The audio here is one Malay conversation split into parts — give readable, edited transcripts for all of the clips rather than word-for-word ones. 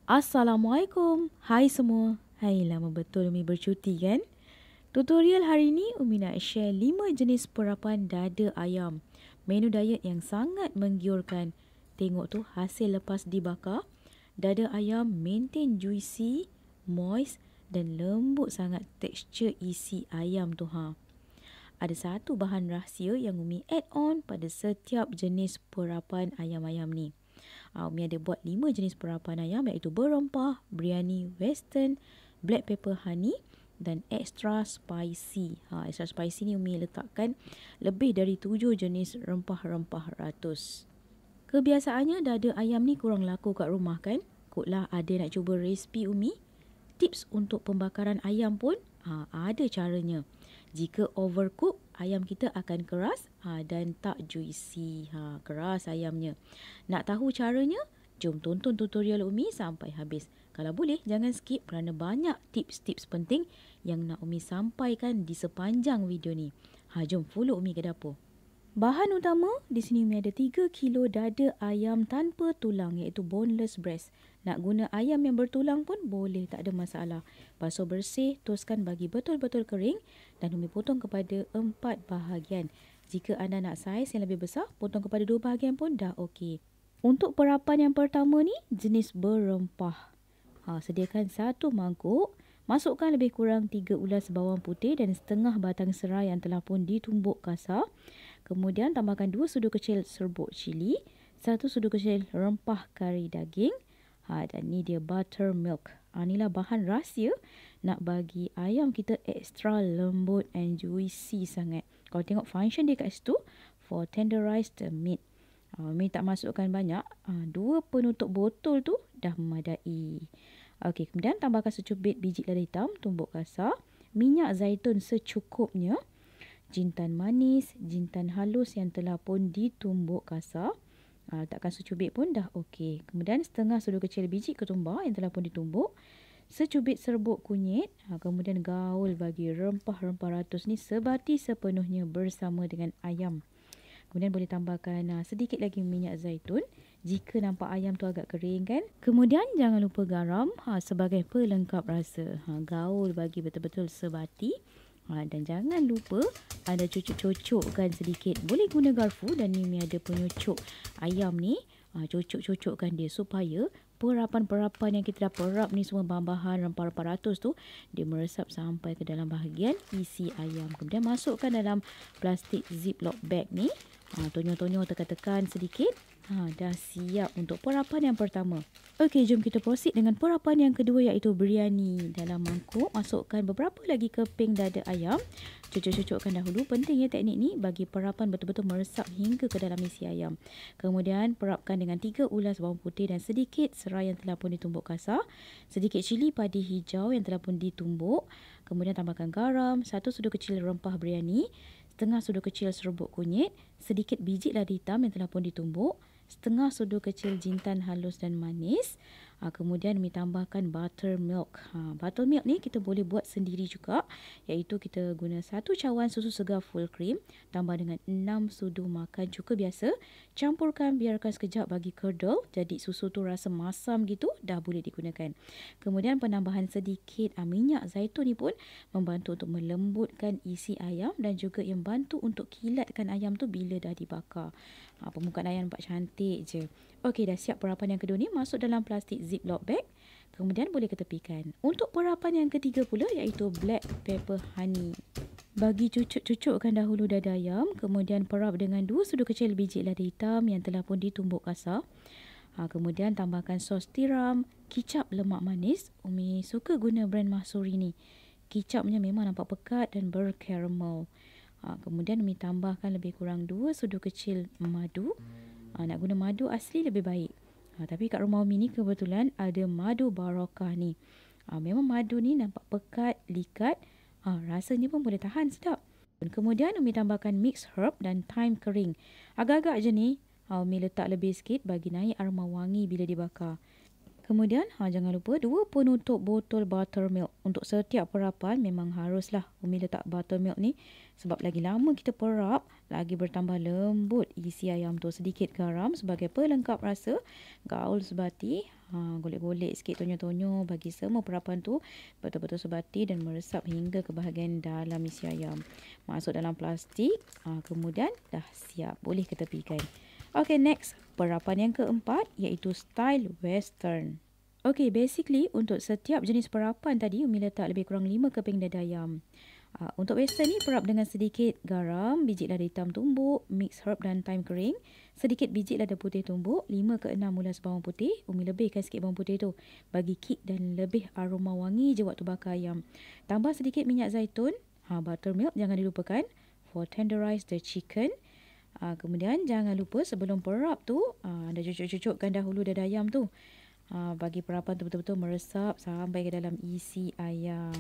Assalamualaikum. Hai semua. Hai, lama betul Umi bercuti kan? Tutorial hari ini Umi nak share 5 jenis perapan dada ayam. Menu diet yang sangat menggiurkan. Tengok tu hasil lepas dibakar. Dada ayam maintain juicy, moist dan lembut sangat tekstur isi ayam tu ha. Ada satu bahan rahsia yang Umi add on pada setiap jenis perapan ayam-ayam ni. Umi ada buat 5 jenis perapan ayam iaitu berempah, biryani, western, black pepper honey dan extra spicy. Extra spicy ni Umi letakkan lebih dari 7 jenis rempah-rempah ratus. Kebiasaannya dada ayam ni kurang laku kat rumah kan? Kotlah ada nak cuba resipi Umi. Tips untuk pembakaran ayam pun ada caranya. Jika overcook, ayam kita akan keras dan tak juicy. Keras ayamnya. Nak tahu caranya? Jom tonton tutorial Umi sampai habis. Kalau boleh, jangan skip kerana banyak tips-tips penting yang nak Umi sampaikan di sepanjang video ni. Jom follow Umi ke dapur. Bahan utama, di sini Umi ada 3 kilo dada ayam tanpa tulang iaitu boneless breast. Nak guna ayam yang bertulang pun boleh, tak ada masalah. Basuh bersih, toskan bagi betul-betul kering dan Umi potong kepada 4 bahagian. Jika anda nak saiz yang lebih besar, potong kepada 2 bahagian pun dah okey. Untuk perapan yang pertama ni, jenis berempah. Sediakan 1 mangkuk. Masukkan lebih kurang 3 ulas bawang putih dan setengah batang serai yang telah pun ditumbuk kasar. Kemudian tambahkan 2 sudu kecil serbuk cili, 1 sudu kecil rempah kari daging. Dan ni dia buttermilk. Inilah bahan rahsia nak bagi ayam kita extra lembut and juicy sangat. Kalau tengok function dia kat situ, for tenderize the meat. Umi tak masukkan banyak. 2 penutup botol tu dah memadai. Okey, kemudian tambahkan secubit biji lada hitam tumbuk kasar, minyak zaitun secukupnya, jintan manis, jintan halus yang telah pun ditumbuk kasar. Letakkan secubit pun dah okey. Kemudian setengah sudu kecil biji ketumbar yang telah pun ditumbuk, secubit serbuk kunyit, kemudian gaul bagi rempah-rempah ratus ni sebati sepenuhnya bersama dengan ayam. Kemudian boleh tambahkan sedikit lagi minyak zaitun jika nampak ayam tu agak kering kan. Kemudian jangan lupa garam sebagai pelengkap rasa. Gaul bagi betul-betul sebati. Dan jangan lupa ada cucuk-cucukkan sedikit. Boleh guna garfu dan ni ada penyucuk ayam ni. Cucuk-cucukkan dia supaya perapan-perapan yang kita dah perap ni semua bahan-bahan rempah-rempah ratus tu dia meresap sampai ke dalam bahagian isi ayam. Kemudian masukkan dalam plastik ziplock bag ni. Tonyo-tonyo tekan-tekan sedikit. Dah siap untuk perapan yang pertama. Okey, jom kita proceed dengan perapan yang kedua iaitu biryani. Dalam mangkuk, masukkan beberapa lagi keping dada ayam. Cucuk-cucukkan dahulu. Penting ya teknik ni bagi perapan betul-betul meresap hingga ke dalam isi ayam. Kemudian perapkan dengan 3 ulas bawang putih dan sedikit serai yang telah pun ditumbuk kasar. Sedikit cili padi hijau yang telah pun ditumbuk. Kemudian tambahkan garam, 1 sudu kecil rempah biryani, setengah sudu kecil serbuk kunyit, sedikit biji lada hitam yang telah pun ditumbuk, setengah sudu kecil jintan halus dan manis. Kemudian Umi tambahkan buttermilk. Buttermilk ni kita boleh buat sendiri juga, iaitu kita guna 1 cawan susu segar full cream tambah dengan 6 sudu makan cuka biasa. Campurkan, biarkan sekejap bagi curdle. Jadi susu tu rasa masam gitu, dah boleh digunakan. Kemudian penambahan sedikit minyak zaitun ni pun membantu untuk melembutkan isi ayam dan juga yang bantu untuk kilatkan ayam tu bila dah dibakar. Permukaan ayam nampak cantik je. Okey, dah siap perapan yang kedua ni. Masuk dalam plastik ziplock bag. Kemudian boleh ketepikan. Untuk perapan yang ketiga pula iaitu black pepper honey. Bagi cucuk-cucukkan dahulu dada ayam. Kemudian perap dengan 2 sudu kecil biji lada hitam yang telah pun ditumbuk kasar. Kemudian tambahkan sos tiram, kicap lemak manis. Umi suka guna brand Mahsuri ni. Kicapnya memang nampak pekat dan berkaramel. Kemudian Umi tambahkan lebih kurang 2 sudu kecil madu. Nak guna madu asli lebih baik. Tapi kat rumah Umi ni kebetulan ada madu Barokah ni. Memang madu ni nampak pekat, likat. Rasanya pun boleh tahan, sedap. Kemudian Umi tambahkan mixed herb dan thyme kering. Agak-agak je ni. Umi letak lebih sikit bagi naik aroma wangi bila dibakar. Kemudian jangan lupa 2 penutup botol buttermilk. Untuk setiap perapan memang haruslah Umi letak buttermilk ni. Sebab lagi lama kita perap, lagi bertambah lembut isi ayam tu. Sedikit garam sebagai pelengkap rasa. Gaul sebati. Golek-golek sikit tonyo-tonyo bagi semua perapan tu betul-betul sebati dan meresap hingga ke bahagian dalam isi ayam. Masuk dalam plastik, kemudian dah siap, boleh ketepikan. Okay, next, perapan yang keempat iaitu style western. Okay, basically untuk setiap jenis perapan tadi Umi letak lebih kurang 5 keping dada ayam. Untuk western ni perap dengan sedikit garam, biji lada hitam tumbuk, mix herb dan thyme kering, sedikit biji lada putih tumbuk, 5 ke 6 mulas bawang putih. Umi lebihkan sikit bawang putih tu bagi kick dan lebih aroma wangi je waktu bakar ayam. Tambah sedikit minyak zaitun, buttermilk jangan dilupakan for tenderize the chicken. Kemudian jangan lupa sebelum perap tu anda cucuk-cucukkan dahulu dada ayam tu. Bagi perapan tu betul-betul meresap sampai ke dalam isi ayam.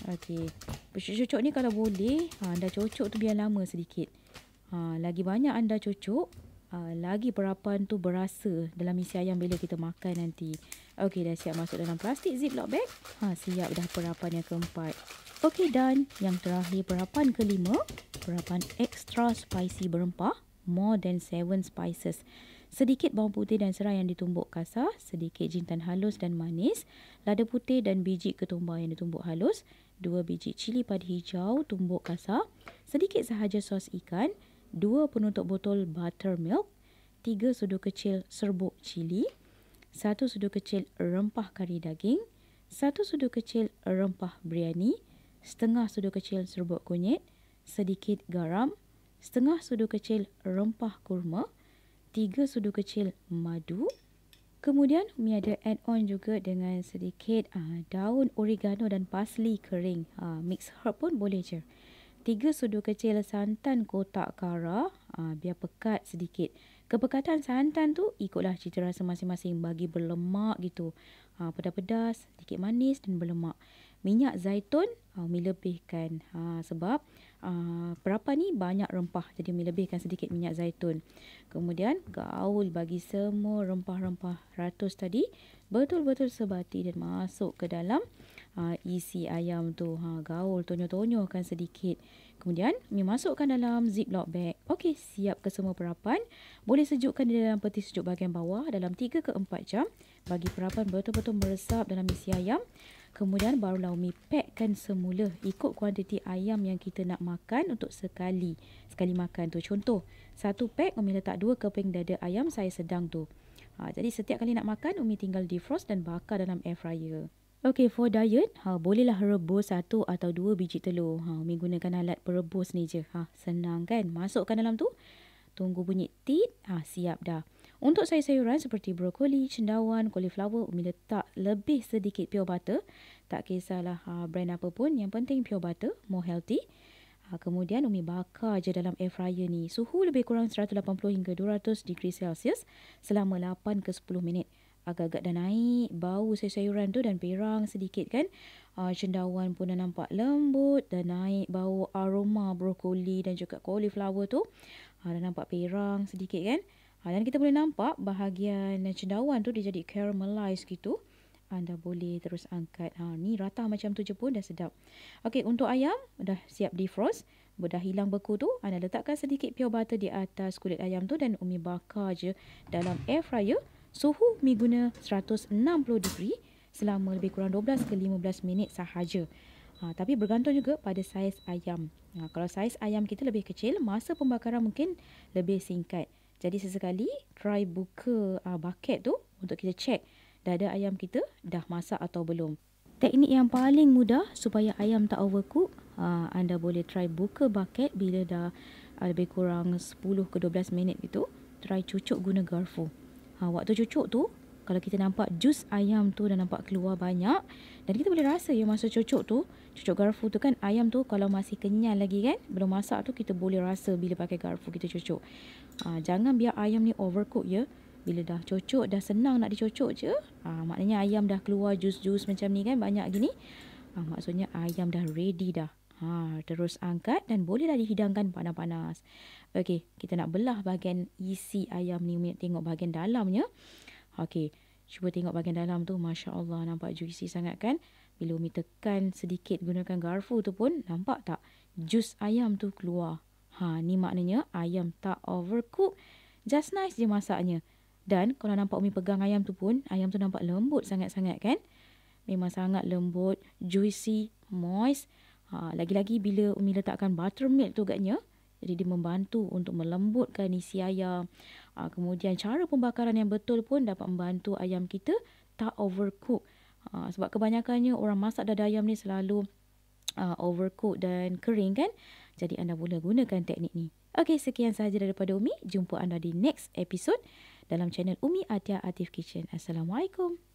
Okey. Bercucuk ni kalau boleh, anda cucuk tu biar lama sedikit. Lagi banyak anda cucuk, lagi perapan tu berasa dalam isi ayam bila kita makan nanti. Okey, dah siap masuk dalam plastik ziplock bag. Siap dah perapan yang keempat. Okey, dan yang terakhir perapan kelima, perapan extra spicy berempah, more than 7 spices. Sedikit bawang putih dan serai yang ditumbuk kasar, sedikit jintan halus dan manis, lada putih dan biji ketumbar yang ditumbuk halus, 2 biji cili padi hijau tumbuk kasar, sedikit sahaja sos ikan, 2 penutup botol buttermilk, 3 sudu kecil serbuk cili, 1 sudu kecil rempah kari daging, 1 sudu kecil rempah biryani, setengah sudu kecil serbuk kunyit, sedikit garam, setengah sudu kecil rempah kurma, 3 sudu kecil madu. Kemudian Umi ada add on juga dengan sedikit daun oregano dan parsley kering. Mix herb pun boleh je. 3 sudu kecil santan kotak kara, biar pekat sedikit. Kepekatan santan tu ikutlah cita rasa masing-masing, bagi berlemak gitu. Pedas-pedas, sedikit manis dan berlemak. Minyak zaitun Umi lebihkan sebab perapan ni banyak rempah, jadi Umi lebihkan sedikit minyak zaitun. Kemudian gaul bagi semua rempah-rempah ratus tadi betul-betul sebati dan masuk ke dalam isi ayam tu. Gaul, tonyo-tonyokan sedikit. Kemudian Umi masukkan dalam ziplock bag. Okey, siap ke semua perapan. Boleh sejukkan di dalam peti sejuk bahagian bawah dalam 3 ke 4 jam bagi perapan betul-betul meresap dalam isi ayam. Kemudian barulah Umi packkan semula ikut kuantiti ayam yang kita nak makan untuk sekali makan tu. Contoh, 1 pack Umi letak 2 keping dada ayam saiz sedang tu. Jadi setiap kali nak makan Umi tinggal defrost dan bakar dalam air fryer. Okay, for diet, bolehlah rebus 1 atau 2 biji telur. Umi gunakan alat perebus ni je. Senang kan? Masukkan dalam tu. Tunggu bunyi tit. Siap dah. Untuk sayur-sayuran seperti brokoli, cendawan, cauliflower, Umi letak lebih sedikit pure butter. Tak kisahlah brand apa pun, yang penting pure butter, more healthy. Kemudian Umi bakar je dalam air fryer ni. Suhu lebih kurang 180 hingga 200 degree Celsius selama 8 ke 10 minit. Agak-agak dah naik bau sayur-sayuran tu dan perang sedikit kan. Cendawan pun dah nampak lembut, dah naik bau aroma brokoli dan juga cauliflower tu. Dah nampak perang sedikit kan. Dan kita boleh nampak bahagian cendawan tu dia jadi caramelize gitu. Anda boleh terus angkat. Ni rata macam tu je pun dah sedap. Okey, untuk ayam dah siap defrost. Dah hilang beku tu. Anda letakkan sedikit pure butter di atas kulit ayam tu dan Umi bakar je dalam air fryer. Suhu Umi guna 160 degree selama lebih kurang 12 ke 15 minit sahaja. Tapi bergantung juga pada saiz ayam. Kalau saiz ayam kita lebih kecil, masa pembakaran mungkin lebih singkat. Jadi sesekali try buka bucket tu untuk kita check dada ayam kita dah masak atau belum. Teknik yang paling mudah supaya ayam tak overcook, anda boleh try buka bucket bila dah lebih kurang 10 ke 12 minit gitu. Try cucuk guna garfu. Waktu cucuk tu, kalau kita nampak jus ayam tu dah nampak keluar banyak, dan kita boleh rasa ya masa cucuk tu, cucuk garfu tu kan, ayam tu kalau masih kenyal lagi kan, belum masak tu kita boleh rasa bila pakai garfu kita cucuk. Jangan biar ayam ni overcook ya. Bila dah cucuk, dah senang nak dicucuk je, maknanya ayam dah keluar jus-jus macam ni kan, banyak gini. Maksudnya ayam dah ready dah. Terus angkat dan bolehlah dihidangkan panas-panas. Okey, kita nak belah bahagian isi ayam ni. Umi tengok bahagian dalamnya. Okey, cuba tengok bahagian dalam tu. Masya Allah, nampak juicy sangat kan. Bila Umi tekan sedikit gunakan garfu tu pun, nampak tak jus ayam tu keluar. Ni maknanya ayam tak overcook. Just nice je masaknya. Dan kalau nampak Umi pegang ayam tu pun, ayam tu nampak lembut sangat-sangat kan. Memang sangat lembut, juicy, moist. Lagi-lagi bila Umi letakkan buttermilk tu agaknya, jadi dia membantu untuk melembutkan isi ayam. Kemudian cara pembakaran yang betul pun dapat membantu ayam kita tak overcook. Sebab kebanyakannya orang masak dada ayam ni selalu overcook dan kering kan. Jadi anda boleh gunakan teknik ni. Okey, sekian sahaja daripada Umi. Jumpa anda di next episode dalam channel Umi Atia Atif Kitchen. Assalamualaikum.